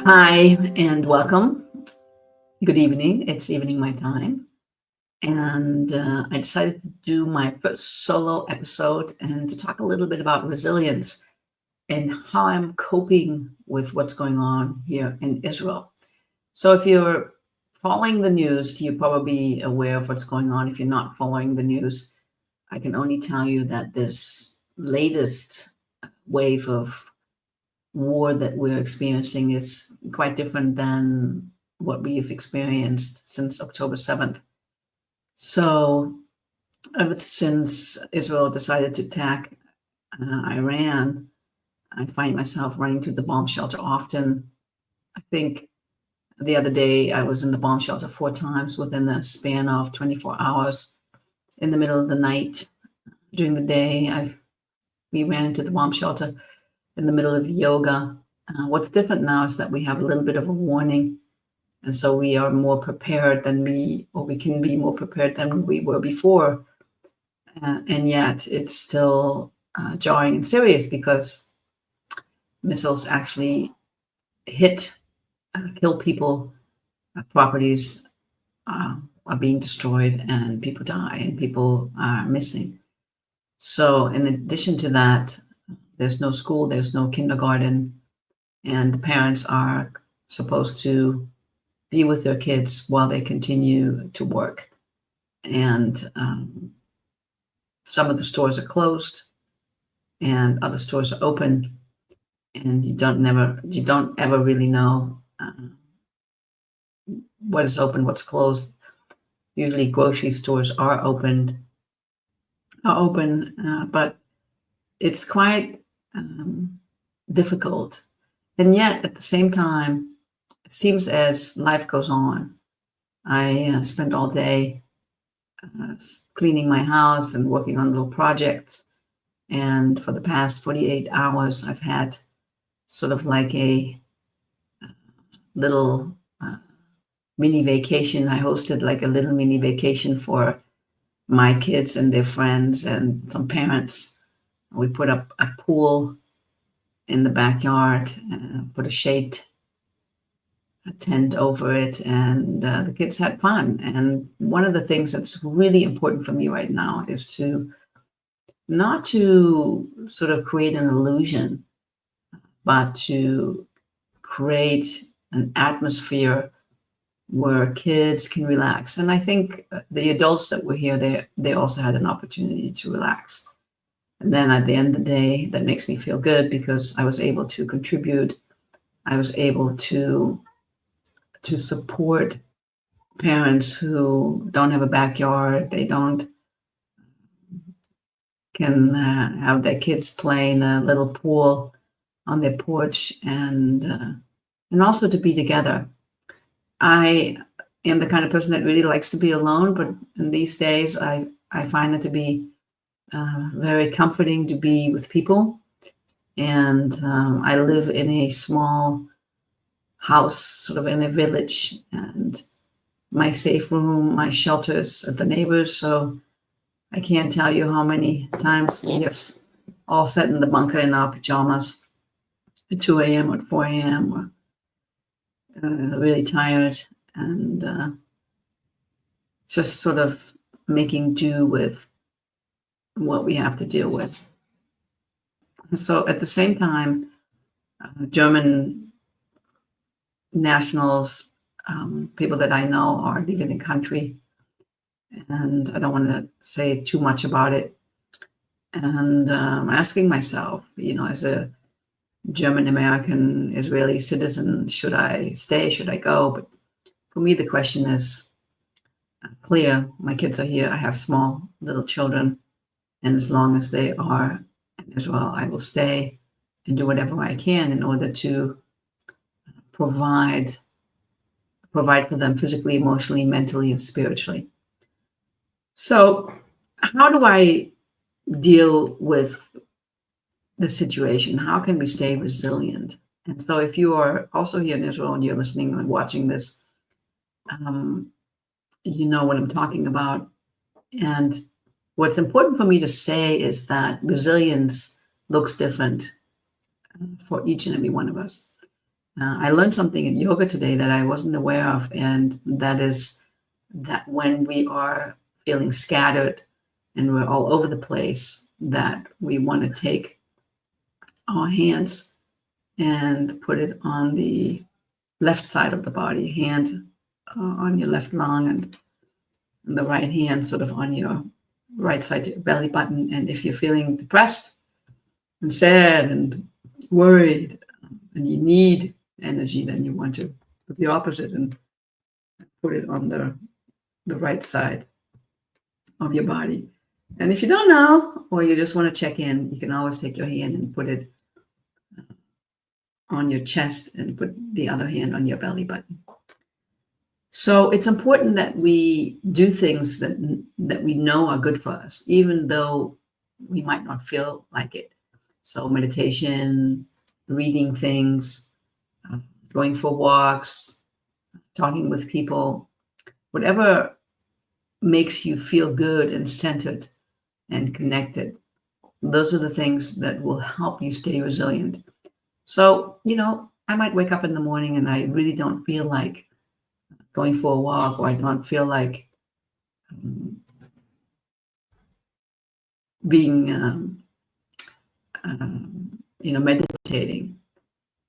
Hi and welcome. Good evening. It's evening my time. And I decided to do my first solo episode and to talk a little bit about resilience and how I'm coping with what's going on here in Israel. So, if you're following the news, you're probably aware of what's going on. If you're not following the news, I can only tell you that this latest wave of war that we're experiencing is quite different than what we've experienced since October 7th. So, ever since Israel decided to attack Iran, I find myself running to the bomb shelter often. I think the other day I was in the bomb shelter 4 times within a span of 24 hours in the middle of the night. During the day, we ran into the bomb shelter in the middle of yoga. What's different now is that we have a little bit of a warning, and so we are more prepared or we can be more prepared than we were before. And yet, it's still jarring and serious because missiles actually hit, kill people, properties are being destroyed, and people die, and people are missing. So, in addition to that, there's no school, there's no kindergarten, and the parents are supposed to be with their kids while they continue to work. And some of the stores are closed, and other stores are open, and you don't ever really know what is open, what's closed. Usually, grocery stores open, but it's quite difficult. And yet, at the same time, it seems as life goes on. I spend all day cleaning my house and working on little projects. And for the past 48 hours, I've had sort of like a little mini vacation. I hosted like a little mini vacation for my kids and their friends and some parents. We put up a pool in the backyard, put a shade tent over it, and the kids had fun. And one of the things that's really important for me right now is to not to sort of create an illusion, but to create an atmosphere where kids can relax. And I think the adults that were here, they also had an opportunity to relax. And then at the end of the day, that makes me feel good because I was able to contribute. I was able to support parents who don't have a backyard. They don't can have their kids play in a little pool on their porch, and also to be together. I am the kind of person that really likes to be alone, but in these days, I find it to be very comforting to be with people. And I live in a small house, sort of in a village, and my safe room, my shelters at the neighbors. So I can't tell you how many times we have all sat in the bunker in our pajamas at 2 a.m. or 4 a.m. or really tired, and just sort of making do with what we have to deal with. So at the same time, German nationals, people that I know, are leaving the country, and I don't want to say too much about it. And asking myself, as a German American Israeli citizen, should I stay? Should I go? But for me, the question is clear. My kids are here. I have small little children. And as long as they are in Israel, I will stay and do whatever I can in order to provide for them physically, emotionally, mentally, and spiritually. So how do I deal with the situation? How can we stay resilient? And so if you are also here in Israel and you're listening and watching this, you know what I'm talking about. And what's important for me to say is that resilience looks different for each and every one of us. I learned something in yoga today that I wasn't aware of, and that is that when we are feeling scattered and we're all over the place, that we want to take our hands and put it on the left side of the body, hand on your left lung, and the right hand sort of on your right side to your belly button. And if you're feeling depressed and sad and worried and you need energy, then you want to do the opposite and put it on the right side of your body. And if you don't know, or you just want to check in, you can always take your hand and put it on your chest and put the other hand on your belly button. So it's important that we do things that we know are good for us, even though we might not feel like it. So meditation, reading things, going for walks, talking with people, whatever makes you feel good and centered and connected. Those are the things that will help you stay resilient. So, I might wake up in the morning and I really don't feel like going for a walk, or I don't feel like um, being, meditating.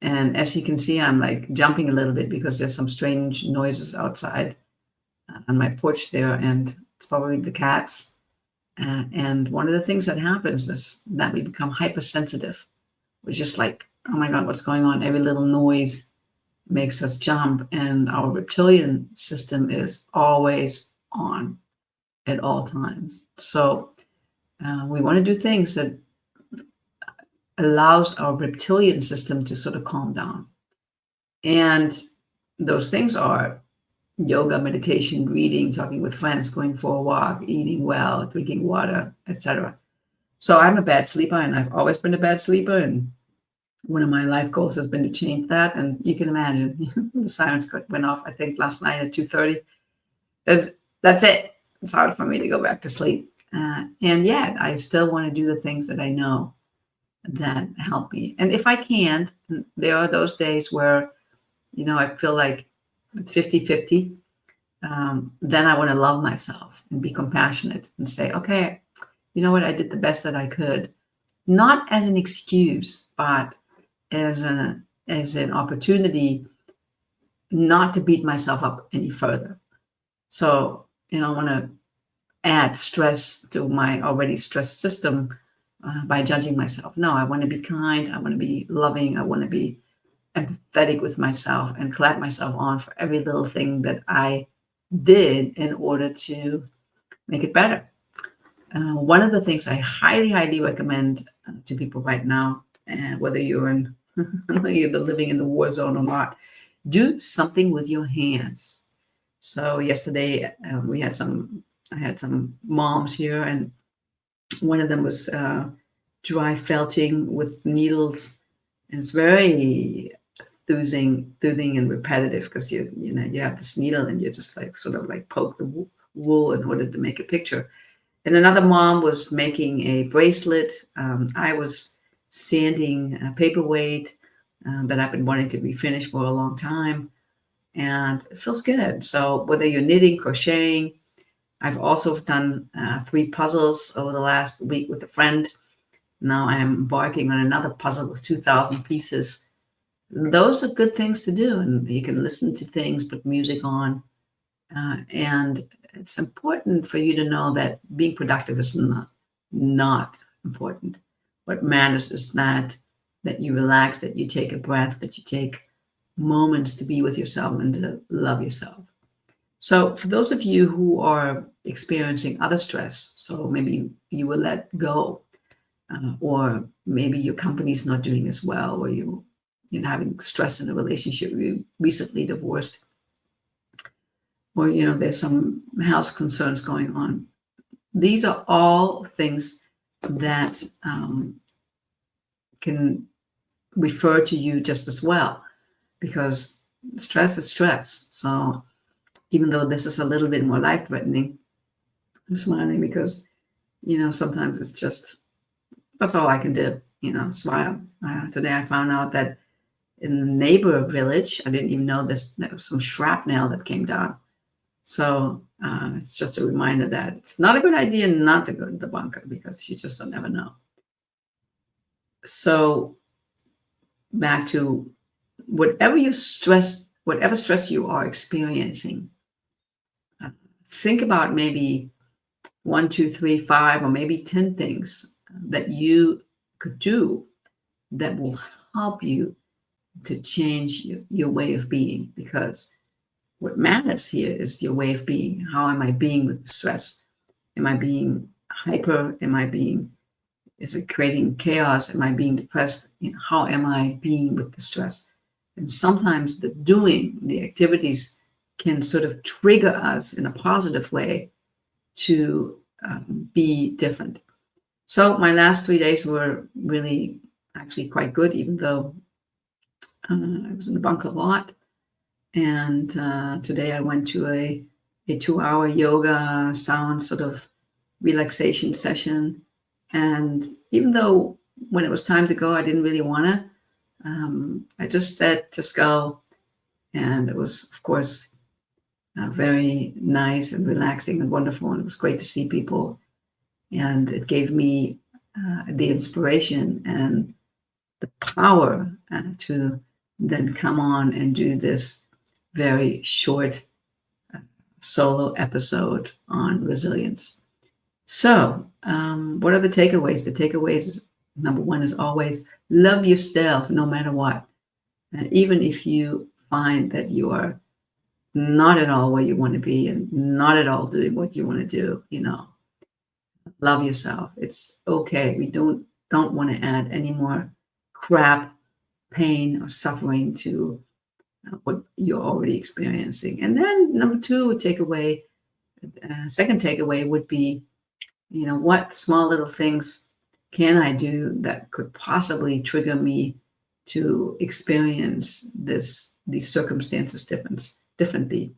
And as you can see, I'm like jumping a little bit because there's some strange noises outside on my porch there, and it's probably the cats. And one of the things that happens is that we become hypersensitive. We're just like, oh my God, what's going on? Every little noise makes us jump, and our reptilian system is always on at all times. So we want to do things that allows our reptilian system to sort of calm down. And those things are yoga, meditation, reading, talking with friends, going for a walk, eating well, drinking water, etc. So I'm a bad sleeper, and I've always been a bad sleeper. And one of my life goals has been to change that. And you can imagine the sirens went off, I think, last night at 2:30. That's it. It's hard for me to go back to sleep. And yet I still want to do the things that I know that help me. And if I can't, there are those days where, I feel like it's 50-50. Then I want to love myself and be compassionate and say, okay, you know what? I did the best that I could, not as an excuse, but as an opportunity not to beat myself up any further. So, I want to add stress to my already stressed system by judging myself. No, I want to be kind. I want to be loving. I want to be empathetic with myself and clap myself on for every little thing that I did in order to make it better. One of the things I highly, highly recommend to people right now, whether you're living in the war zone or not, do something with your hands. So yesterday I had some moms here, and one of them was dry felting with needles, and it's very soothing and repetitive because you have this needle and you just like sort of like poke the wool in order to make a picture. And another mom was making a bracelet. I was sanding a paperweight that I've been wanting to be finished for a long time, and it feels good. So whether you're knitting, crocheting, I've also done 3 puzzles over the last week with a friend. Now I'm embarking on another puzzle with 2,000 pieces. Those are good things to do, and you can listen to things, put music on, and it's important for you to know that being productive is not important. What matters is that you relax, that you take a breath, that you take moments to be with yourself and to love yourself. So for those of you who are experiencing other stress, so maybe you will let go, or maybe your company's not doing as well, or you're having stress in a relationship, you recently divorced, or there's some health concerns going on. These are all things that can refer to you just as well, because stress is stress. So even though this is a little bit more life-threatening, I'm smiling because sometimes it's just, that's all I can do, smile. Today I found out that in the neighbor village. I didn't even know there was some shrapnel that came down. So it's just a reminder that it's not a good idea not to go to the bunker because you just don't ever know. So back to whatever stress you are experiencing, think about maybe 1, 2, 3, 5, or maybe 10 things that you could do that will help you to change your way of being, because what matters here is your way of being. How am I being with the stress? Am I being hyper? Is it creating chaos? Am I being depressed? How am I being with the stress? And sometimes the activities can sort of trigger us in a positive way to be different. So my last 3 days were really actually quite good, even though I was in the bunker a lot. And today I went to a 2-hour yoga sound sort of relaxation session. And even though when it was time to go, I didn't really want to, I just said, just go. And it was, of course, very nice and relaxing and wonderful. And it was great to see people. And it gave me the inspiration and the power to then come on and do this very short solo episode on resilience. So, what are the takeaways? The takeaways, number one, is always love yourself no matter what. Even if you find that you are not at all where you want to be and not at all doing what you want to do, love yourself. It's okay. We don't want to add any more crap, pain, or suffering to what you're already experiencing. And then number two second takeaway would be, what small little things can I do that could possibly trigger me to experience these circumstances differently.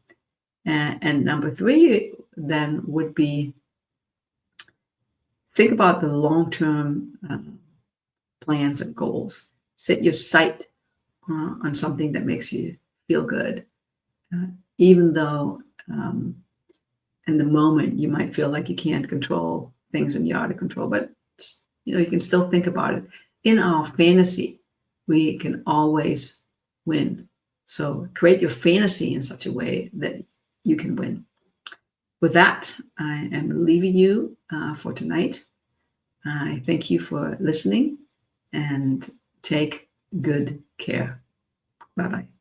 And number three then would be, think about the long-term plans and goals. Set your sight on something that makes you feel good, even though in the moment you might feel like you can't control things and you're out of control, but you can still think about it. In our fantasy, we can always win. So create your fantasy in such a way that you can win. With that, I am leaving you for tonight. I thank you for listening and take good care. Bye-bye.